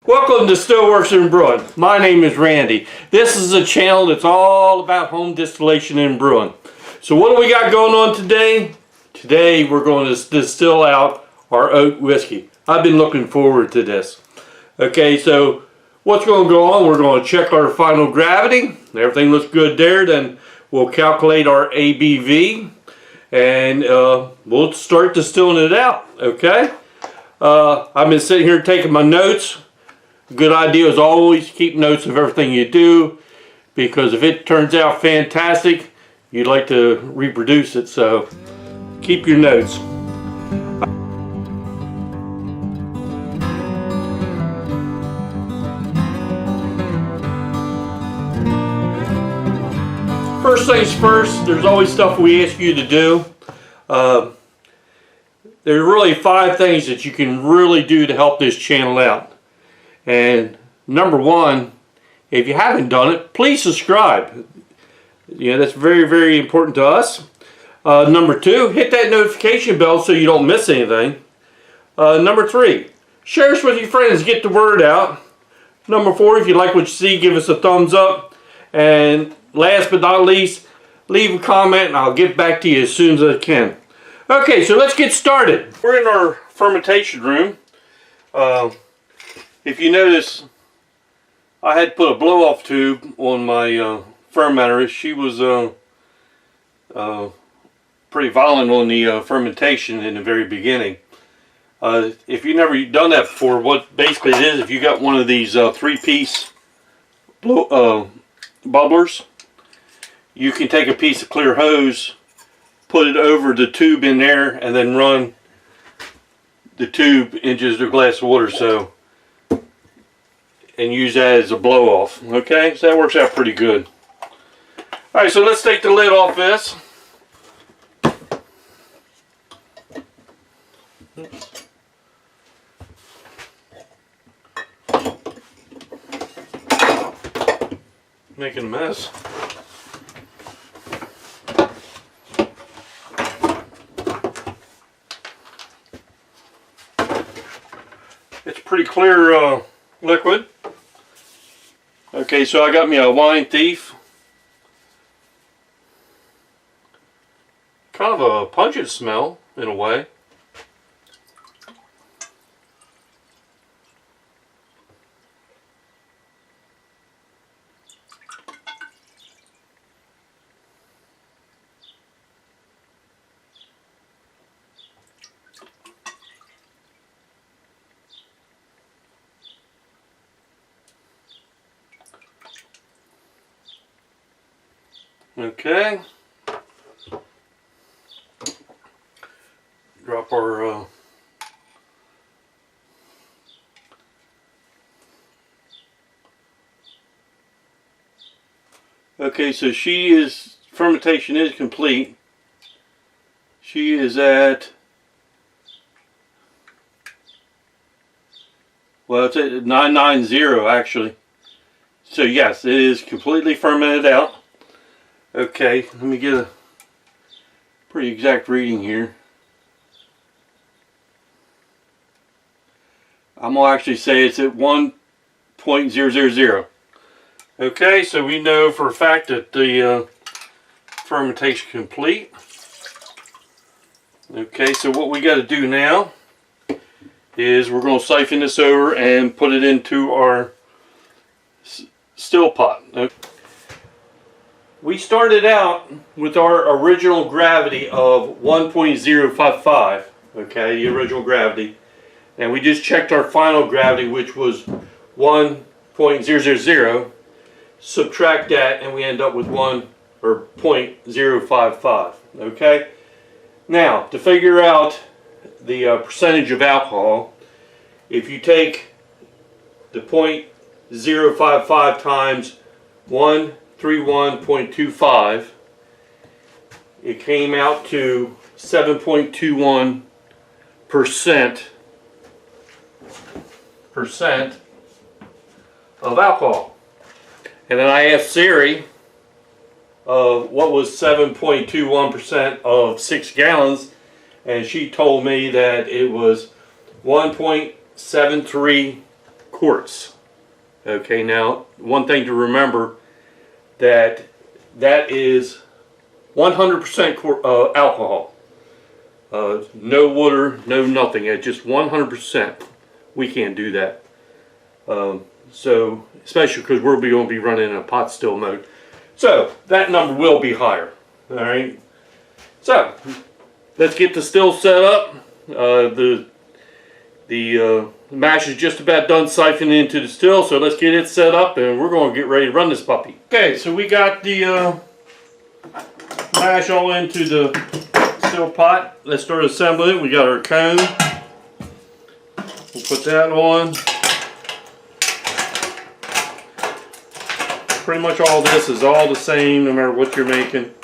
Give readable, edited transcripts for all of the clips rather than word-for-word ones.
Welcome to Stillworks and Brewing. My name is Randy. This is a channel that's all about home distillation and brewing. So what do we got going on today? Today we're going to distill out our oat whiskey. I've been looking forward to this. Okay, so what's going to go on? We're going to check our final gravity. Everything looks good there. Then we'll calculate our ABV and we'll start distilling it out. Okay. I've been sitting here taking my notes. Good idea is always keep notes of everything you do, because if it turns out fantastic, you'd like to reproduce it, so keep your notes. First things first, there's always stuff we ask you to do. There are really 5 things that you can really do to help this channel out. And number 1, if you haven't done it, please subscribe. You know, that's very, very important to us. Number 2, hit that notification bell so you don't miss anything. Number 3, share us with your friends, get the word out. Number 4, if you like what you see, give us a thumbs up. And last but not least, leave a comment and I'll get back to you as soon as I can. Okay, so let's get started. We're in our fermentation room. If you notice, I had put a blow-off tube on my fermenter. She was pretty violent on the fermentation in the very beginning. If you've never done that before, what basically it is, if you got one of these 3-piece bubblers, you can take a piece of clear hose, put it over the tube in there, and then run the tube into a glass of water, so, and use that as a blow off. Okay, so that works out pretty good. Alright, so let's take the lid off this. Making a mess. It's pretty clear liquid. Okay, so I got me a wine thief. Kind of a pungent smell in a way. Okay, drop our okay, so fermentation is complete. She is at, well, it's at 990 actually. So yes, it is completely fermented out. Okay, let me get a pretty exact reading here. I'm going to actually say it's at 1.000. Okay, so we know for a fact that the fermentation is complete. Okay, so what we got to do now is we're going to siphon this over and put it into our still pot. Okay. We started out with our original gravity of 1.055, okay, the original gravity, and we just checked our final gravity, which was 1.000. Subtract that and we end up with 0.055, okay. Now, to figure out the percentage of alcohol, if you take the 0.055 times 131.25, it came out to 7.21% of alcohol. And then I asked Siri what was 7.21% of 6 gallons, and she told me that it was 1.73 quarts. Okay, now one thing to remember, that is 100% alcohol. No water, no nothing. It's just 100%. We can't do that. So, especially because we're going to be running in a pot still mode. So, that number will be higher. Alright. So, let's get the still set up. The mash is just about done siphoning into the still, so let's get it set up and we're going to get ready to run this puppy. Okay, so we got the mash all into the still pot. Let's start assembling it. We got our cone. We'll put that on. Pretty much all this is all the same no matter what you're making.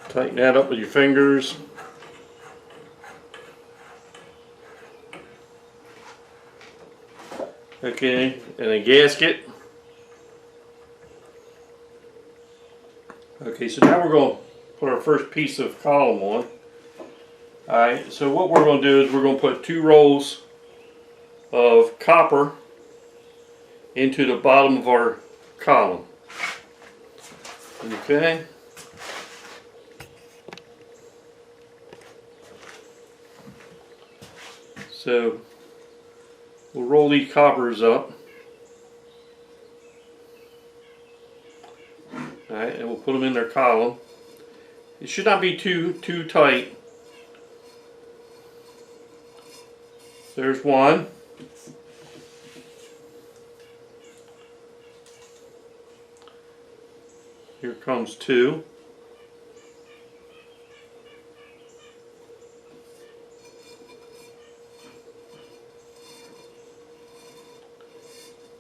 Tighten that up with your fingers. Okay, and a gasket. Okay, so now we're going to put our first piece of column on. Alright, so what we're going to do is we're going to put 2 rolls of copper into the bottom of our column. Okay. So we'll roll these coppers up. Alright, and we'll put them in their column. It should not be too tight. There's one. Here comes 2.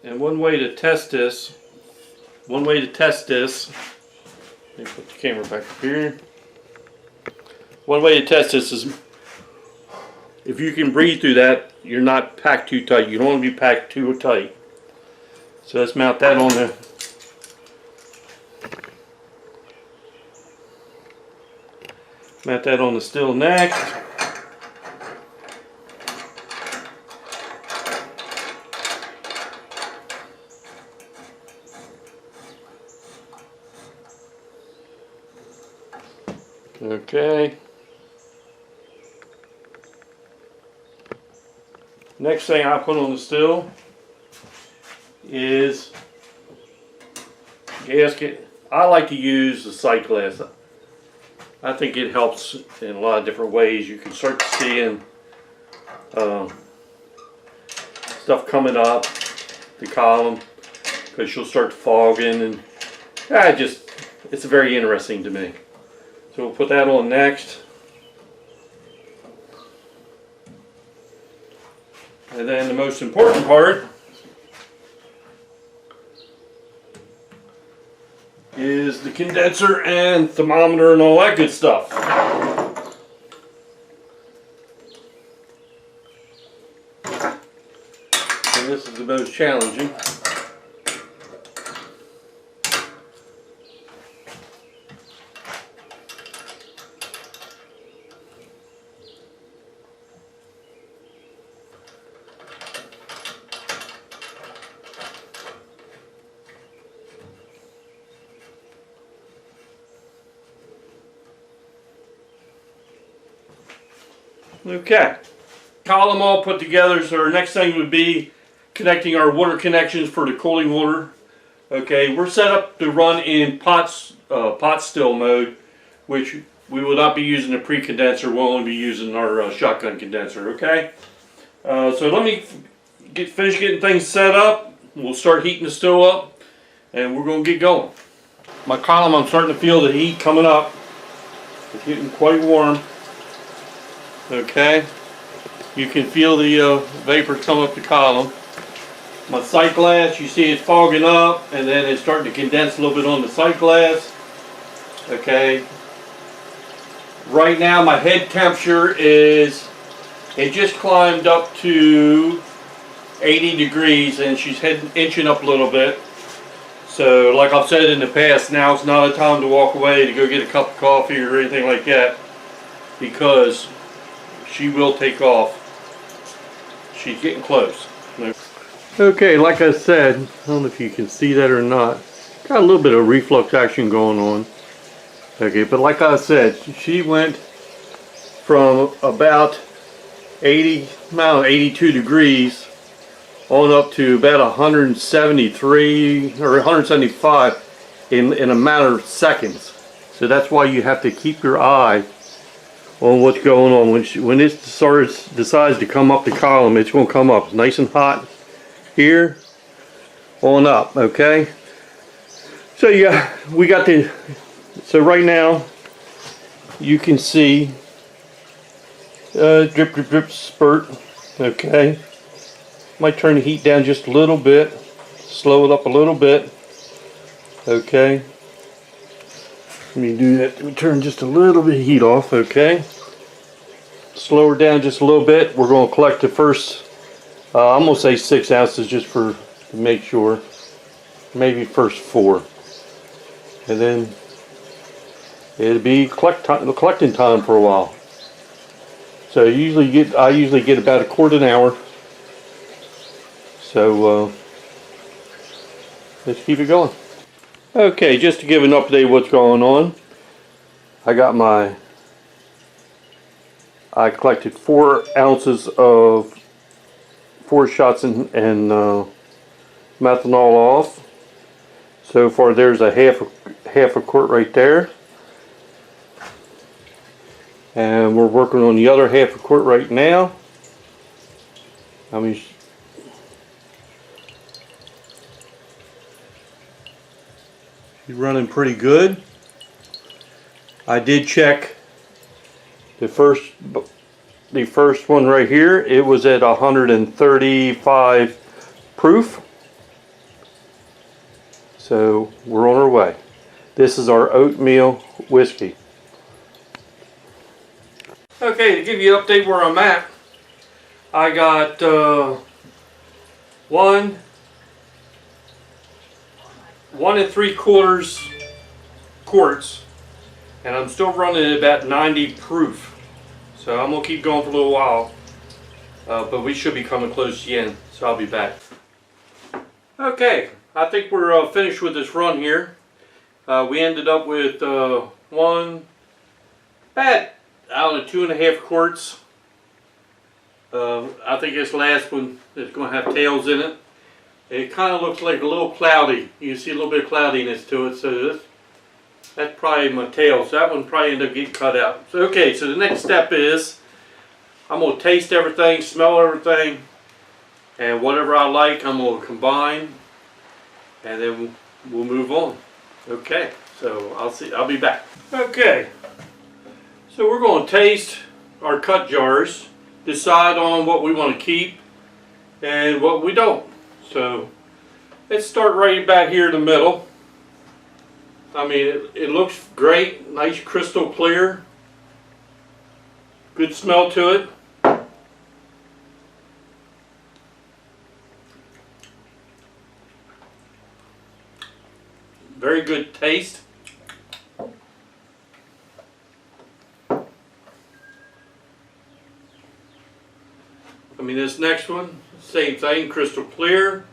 And one way to test this, let me put the camera back up here. One way to test this is if you can breathe through that, you're not packed too tight. You don't want to be packed too tight. So let's mount that on there. Mount that on the still next. Okay. Next thing I put on the still is gasket. I like to use the sight glass. I think it helps in a lot of different ways. You can start seeing stuff coming up the column because you'll start fogging, and it's very interesting to me. So we'll put that on next. And then the most important part is the condenser and thermometer and all that good stuff. And this is the most challenging. Okay, column all put together, so our next thing would be connecting our water connections for the cooling water. Okay, we're set up to run in pot still mode, which we will not be using a pre-condenser. We'll only be using our shotgun condenser. Okay, so let me finish getting things set up. We'll start heating the still up, and we're going to get going. My column, I'm starting to feel the heat coming up. It's getting quite warm. Okay, you can feel the vapor come up the column. My sight glass, you see it fogging up, and then it's starting to condense a little bit on the sight glass. Okay, right now my head temperature it just climbed up to 80 degrees, and she's inching up a little bit. So like I've said in the past, now's not a time to walk away to go get a cup of coffee or anything like that, because she will take off. She's getting close. Okay, like I said, I don't know if you can see that or not. Got a little bit of reflux action going on. Okay, but like I said, she went from about 82 degrees on up to about 173 or 175 in a matter of seconds. So that's why you have to keep your eye on what's going on. When it decides to come up the column, it's going to come up nice and hot here on up. Okay, so yeah, so right now you can see drip drip drip spurt. Okay, might turn the heat down just a little bit, slow it up a little bit. Okay, let me do that. Let me turn just a little bit of heat off. Okay, slow her down just a little bit. We're going to collect the first I'm going to say 6 ounces just to make sure. Maybe first 4. And then it'll be collecting time for a while. So I usually get about a quart an hour. So let's keep it going. Okay, just to give an update of what's going on. I collected 4 ounces of 4 shots and methanol off. So far there's a half a quart right there. And we're working on the other half a quart right now. I mean, she's running pretty good. I did check the first one right here. It was at 135 proof. So we're on our way. This is our oatmeal whiskey. Okay, to give you an update where I'm at, I got 1 3/4 quarts, and I'm still running at about 90 proof. So I'm going to keep going for a little while, but we should be coming close to the end, so I'll be back. Okay, I think we're finished with this run here. We ended up with about, I don't know, 2.5 quarts. I think this last one is going to have tails in it. It kind of looks like a little cloudy. You can see a little bit of cloudiness to it, so that's probably my tail. So that one probably ended up getting cut out. So, okay, so the next step is I'm going to taste everything, smell everything, and whatever I like I'm going to combine, and then we'll move on. Okay, so I'll be back. Okay, so we're going to taste our cut jars, decide on what we want to keep and what we don't. So let's start right back here in the middle. I mean, it looks great, nice crystal clear, good smell to it. Very good taste. I mean, this next one, same thing, crystal clear.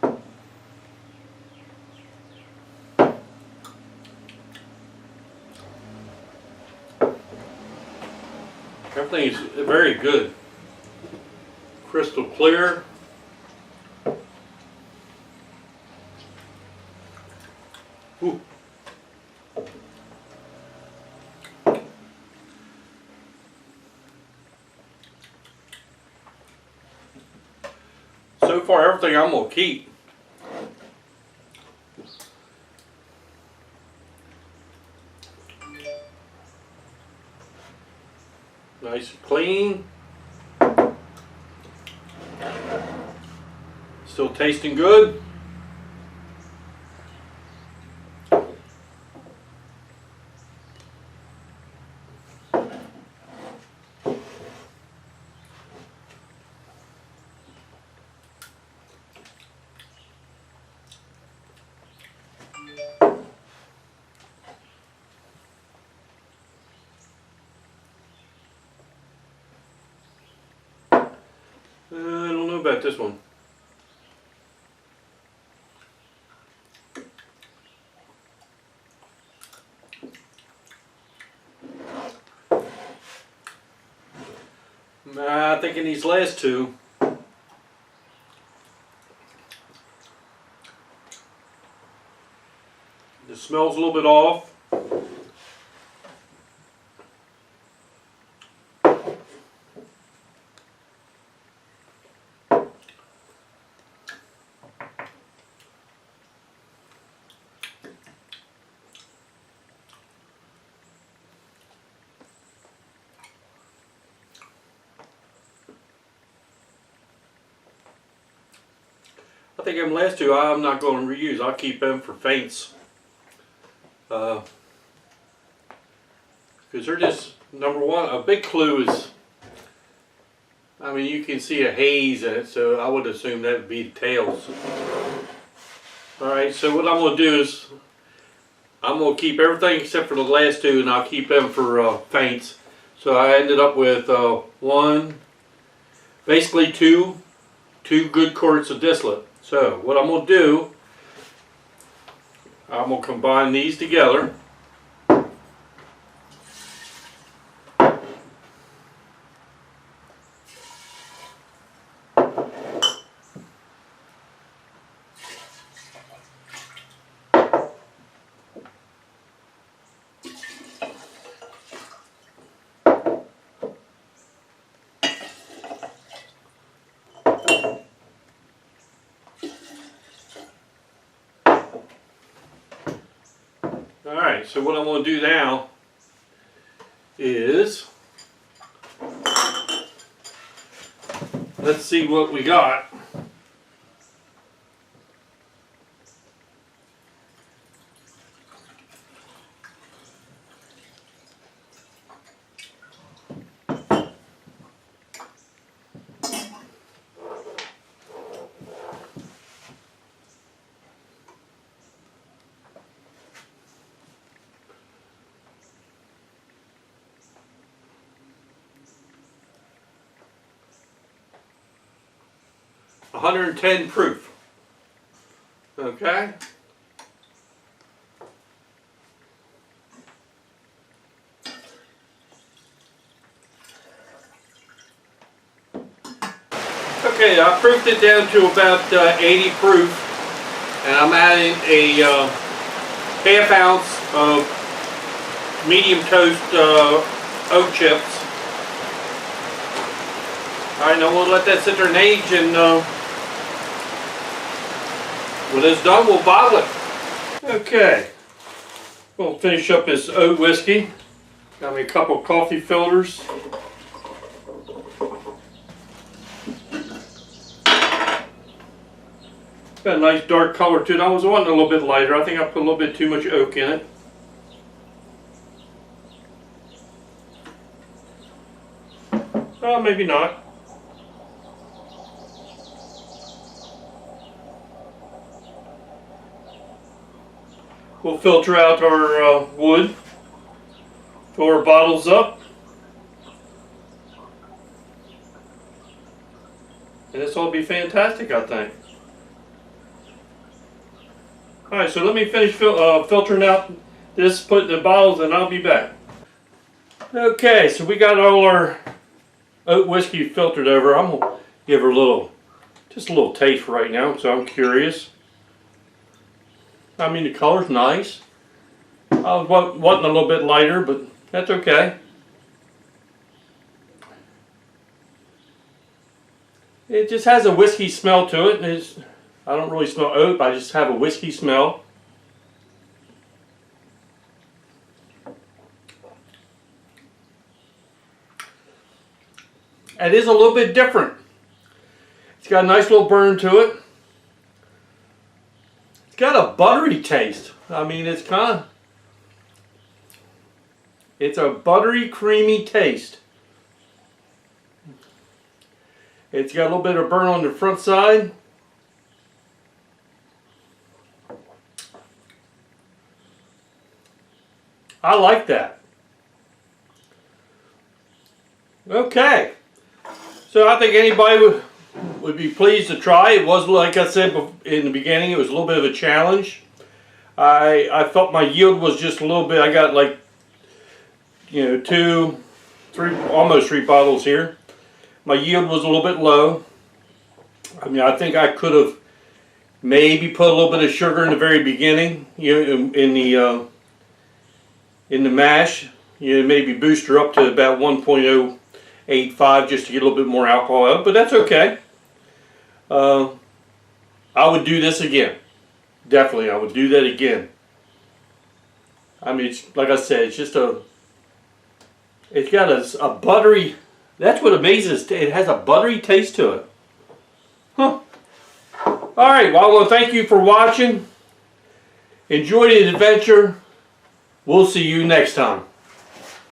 Everything is very good. Crystal clear. Ooh. So far, everything I'm going to keep. Nice and clean. Still tasting good. I don't know about this one. I think in these last two, the smell's a little bit off. I think them last two I'm not going to reuse. I'll keep them for feints. Because they're just, number one, a big clue is, I mean, you can see a haze in it, so I would assume that would be the tails. Alright, so what I'm going to do is, I'm going to keep everything except for the last two, and I'll keep them for feints. So I ended up with basically two good quarts of distillate. So what I'm going to do, I'm going to combine these together. Alright, so what I'm going to do now is, let's see what we got. (110 proof). Okay. Okay, I proofed it down to about 80 proof, and I'm adding a half ounce of medium toast oat chips. Alright, now we'll let that sit there and age, and when it's done, we'll bottle it. Okay, we'll finish up this oat whiskey. Got me a couple coffee filters. Got a nice dark color to it. I was wanting a little bit lighter. I think I put a little bit too much oak in it. Oh, maybe not. We'll filter out our wood, fill our bottles up, and this will be fantastic, I think. Alright, so let me finish filtering out this, put in the bottles, and I'll be back. Okay, so we got all our oat whiskey filtered over. I'm going to give her just a little taste right now, so I'm curious. I mean, the color's nice. I was wanting a little bit lighter, but that's okay. It just has a whiskey smell to it. I don't really smell oat, but I just have a whiskey smell. It is a little bit different. It's got a nice little burn to it. It's got a buttery taste. I mean, it's a buttery, creamy taste. It's got a little bit of burn on the front side. I like that. Okay. So I think anybody would be pleased to try. It was, like I said in the beginning, it was a little bit of a challenge. I felt my yield was just a little bit, I got like, you know, almost three bottles here. My yield was a little bit low. I mean, I think I could have maybe put a little bit of sugar in the very beginning, you know, in the mash. You know, maybe boost her up to about 1.085 just to get a little bit more alcohol out, but that's okay. I would do this again. Definitely, I would do that again. I mean, it's, like I said, it's just it's got a buttery, that's what amazes, it has a buttery taste to it. Huh. Alright, well I want to thank you for watching. Enjoy the adventure. We'll see you next time.